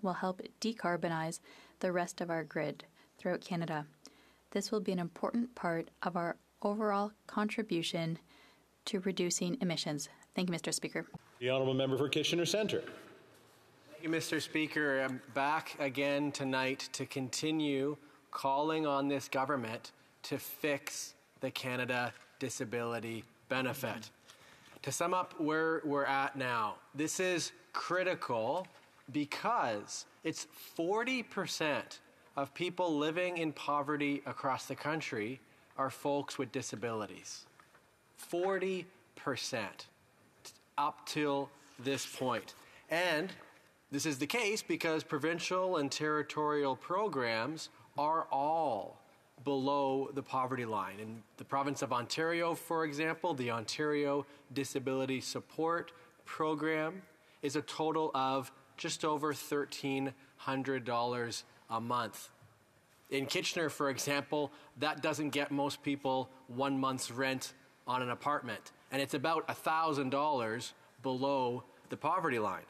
will help decarbonize the rest of our grid throughout Canada. This will be an important part of our overall contribution to reducing emissions. Thank you, Mr. Speaker. The Honourable Member for Kitchener Centre. Thank you, Mr. Speaker. I'm back again tonight to continue calling on this government to fix the Canada Disability Benefit. To sum up where we're at now, this is critical because it's 40% of people living in poverty across the country are folks with disabilities. 40% up till this point. And this is the case because provincial and territorial programs are all below the poverty line. In the province of Ontario, for example, the Ontario Disability Support Program is a total of just over $1,300 a month. In Kitchener, for example, that doesn't get most people 1 month's rent on an apartment, and it's about $1,000 below the poverty line.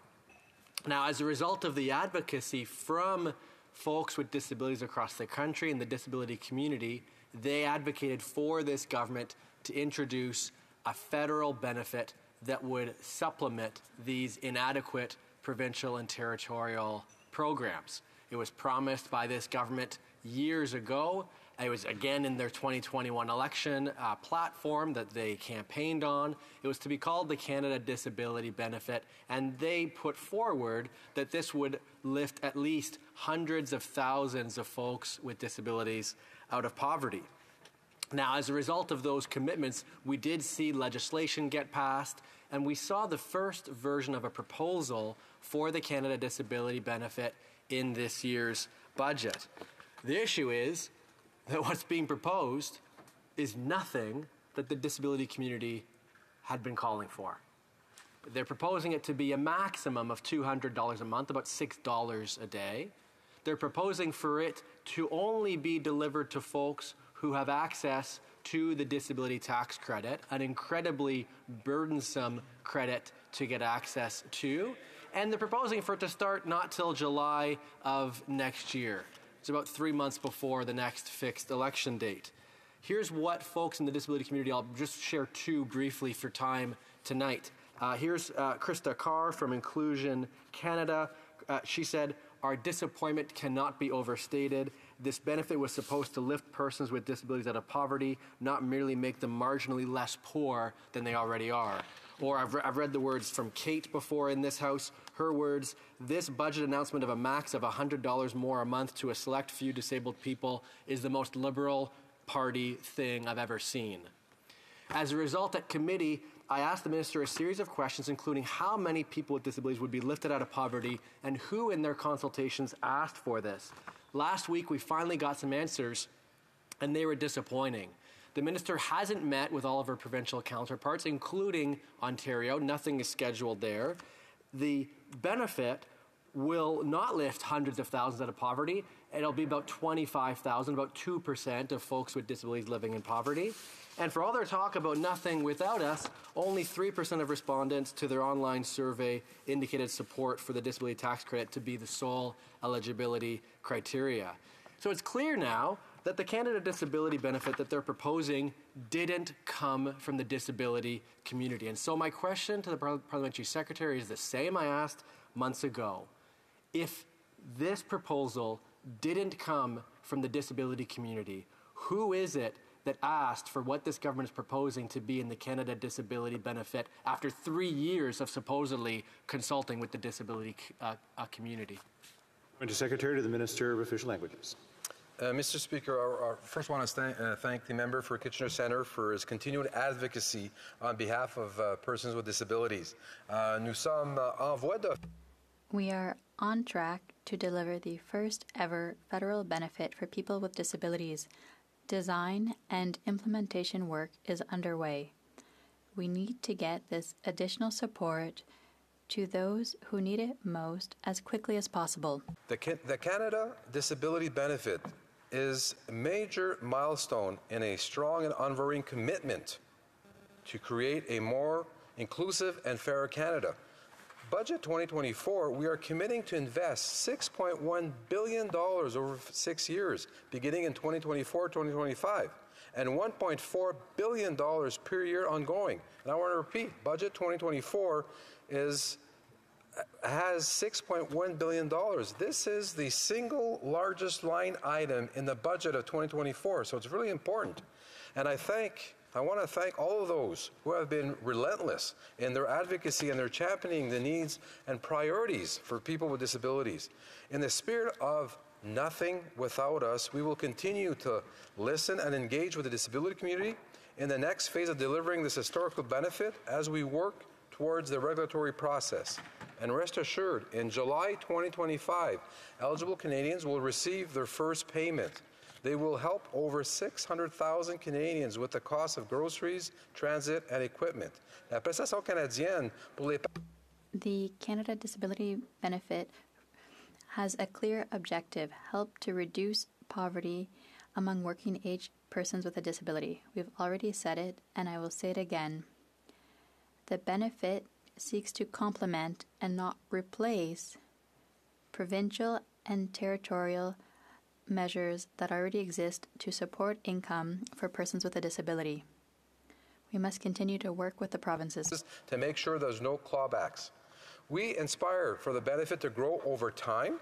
Now, as a result of the advocacy from folks with disabilities across the country and the disability community, they advocated for this government to introduce a federal benefit that would supplement these inadequate provincial and territorial programs. It was promised by this government years ago. It was again in their 2021 election platform that they campaigned on. It was to be called the Canada Disability Benefit, and they put forward that this would lift at least hundreds of thousands of folks with disabilities out of poverty. Now, as a result of those commitments, we did see legislation get passed, and we saw the first version of a proposal for the Canada Disability Benefit in this year's budget. The issue is that what's being proposed is nothing that the disability community had been calling for. They're proposing it to be a maximum of $200 a month, about $6 a day. They're proposing for it to only be delivered to folks who have access to the disability tax credit, an incredibly burdensome credit to get access to. And they're proposing for it to start not till July of next year. It's about 3 months before the next fixed election date. Here's what folks in the disability community, I'll just share two briefly for time tonight. Here's Krista Carr from Inclusion Canada. She said, "Our disappointment cannot be overstated. This benefit was supposed to lift persons with disabilities out of poverty, not merely make them marginally less poor than they already are." Or I've read the words from Kate before in this house. Her words, "This budget announcement of a max of $100 more a month to a select few disabled people is the most Liberal Party thing I've ever seen." As a result, at committee, I asked the minister a series of questions, including how many people with disabilities would be lifted out of poverty and who in their consultations asked for this. Last week, we finally got some answers, and they were disappointing. The minister hasn't met with all of her provincial counterparts, including Ontario. Nothing is scheduled there. The benefit will not lift hundreds of thousands out of poverty. It'll be about 25,000, about 2% of folks with disabilities living in poverty. And for all their talk about nothing without us, only 3% of respondents to their online survey indicated support for the disability tax credit to be the sole eligibility criteria. So it's clear now that the Canada Disability Benefit that they're proposing didn't come from the disability community. And so my question to the Parliamentary Secretary is the same I asked months ago. If this proposal didn't come from the disability community, who is it that asked for what this government is proposing to be in the Canada Disability Benefit after 3 years of supposedly consulting with the disability community? Parliamentary Secretary to the Minister of Official Languages. Mr. Speaker, I first want to thank the member for Kitchener Centre for his continued advocacy on behalf of persons with disabilities. Nous sommes en voie de... We are on track to deliver the first ever federal benefit for people with disabilities. Design and implementation work is underway. We need to get this additional support to those who need it most as quickly as possible. The Canada Disability Benefit is a major milestone in a strong and unwavering commitment to create a more inclusive and fairer Canada. Budget 2024, we are committing to invest $6.1 billion over 6 years, beginning in 2024-2025, and $1.4 billion per year ongoing. And I want to repeat, Budget 2024 has $6.1 billion. This is the single largest line item in the budget of 2024, so it's really important. And I want to thank all of those who have been relentless in their advocacy and their championing the needs and priorities for people with disabilities. In the spirit of nothing without us, we will continue to listen and engage with the disability community in the next phase of delivering this historical benefit as we work towards the regulatory process. And rest assured, in July 2025, eligible Canadians will receive their first payment. They will help over 600,000 Canadians with the cost of groceries, transit, and equipment. La prestation canadienne pour les... The Canada Disability Benefit has a clear objective: help to reduce poverty among working age persons with a disability. We've already said it, and I will say it again. The benefit seeks to complement and not replace provincial and territorial measures that already exist to support income for persons with a disability. We must continue to work with the provinces to make sure there's no clawbacks. We aspire for the benefit to grow over time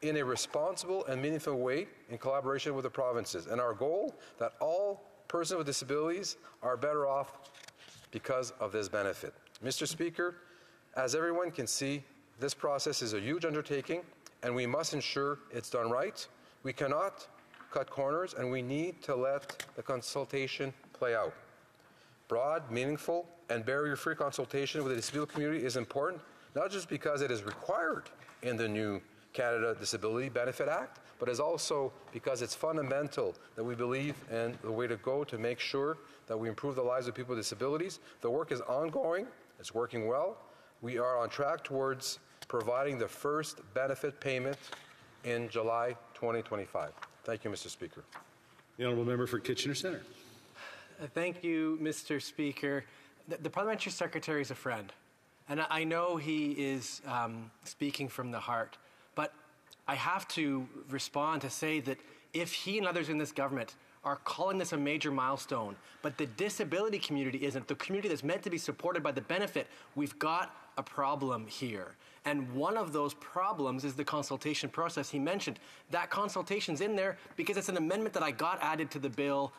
in a responsible and meaningful way in collaboration with the provinces. And our goal that all persons with disabilities are better off because of this benefit. Mr. Speaker, as everyone can see, this process is a huge undertaking, and we must ensure it's done right. We cannot cut corners, and we need to let the consultation play out. Broad, meaningful, and barrier-free consultation with the disability community is important, not just because it is required in the new Canada Disability Benefit Act, but is also because it's fundamental that we believe in the way to go to make sure that we improve the lives of people with disabilities. The work is ongoing. It's working well. We are on track towards providing the first benefit payment in July 2025. Thank you, Mr. Speaker. The honourable member for Kitchener Centre. Thank you, Mr. Speaker. The Parliamentary Secretary is a friend, and I know he is speaking from the heart, but I have to respond to say that if he and others in this government are calling this a major milestone, but the disability community isn't, the community that's meant to be supported by the benefit, we've got a problem here. And one of those problems is the consultation process he mentioned. That consultation's in there because it's an amendment that I got added to the bill,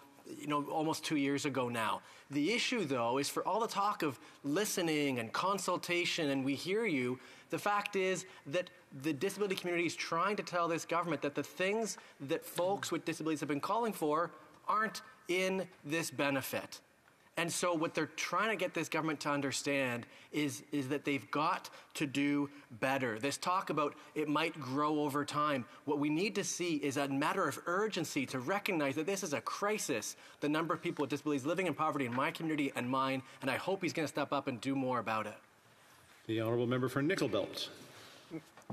almost 2 years ago now. The issue, though, is for all the talk of listening and consultation, and we hear you, the fact is that the disability community is trying to tell this government that the things that folks with disabilities have been calling for aren't in this benefit. And so what they're trying to get this government to understand is that they've got to do better. This talk about it might grow over time. What we need to see is a matter of urgency to recognize that this is a crisis, the number of people with disabilities living in poverty in my community and mine, and I hope he's going to step up and do more about it. The honourable member for Nickel Belt.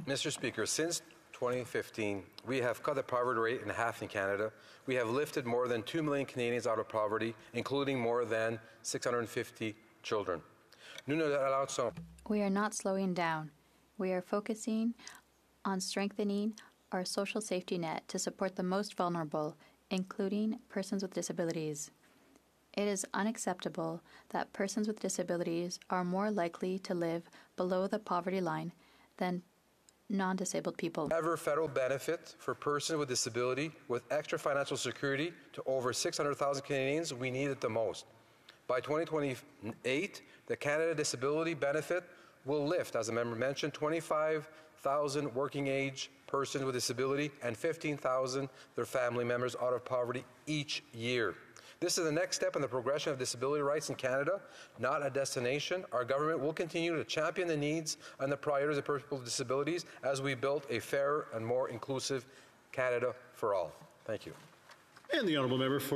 Mr. Speaker, since 2015, we have cut the poverty rate in half in Canada. We have lifted more than 2 million Canadians out of poverty, including more than 650 children. We are not slowing down. We are focusing on strengthening our social safety net to support the most vulnerable, including persons with disabilities. It is unacceptable that persons with disabilities are more likely to live below the poverty line than non-disabled people. Ever federal benefit for persons with disability with extra financial security to over 600,000 Canadians, we need it the most. By 2028, the Canada Disability Benefit will lift, as the member mentioned, 25,000 working age persons with disability and 15,000 their family members out of poverty each year. This is the next step in the progression of disability rights in Canada, not a destination. Our government will continue to champion the needs and the priorities of people with disabilities as we build a fairer and more inclusive Canada for all. Thank you. And the honourable member for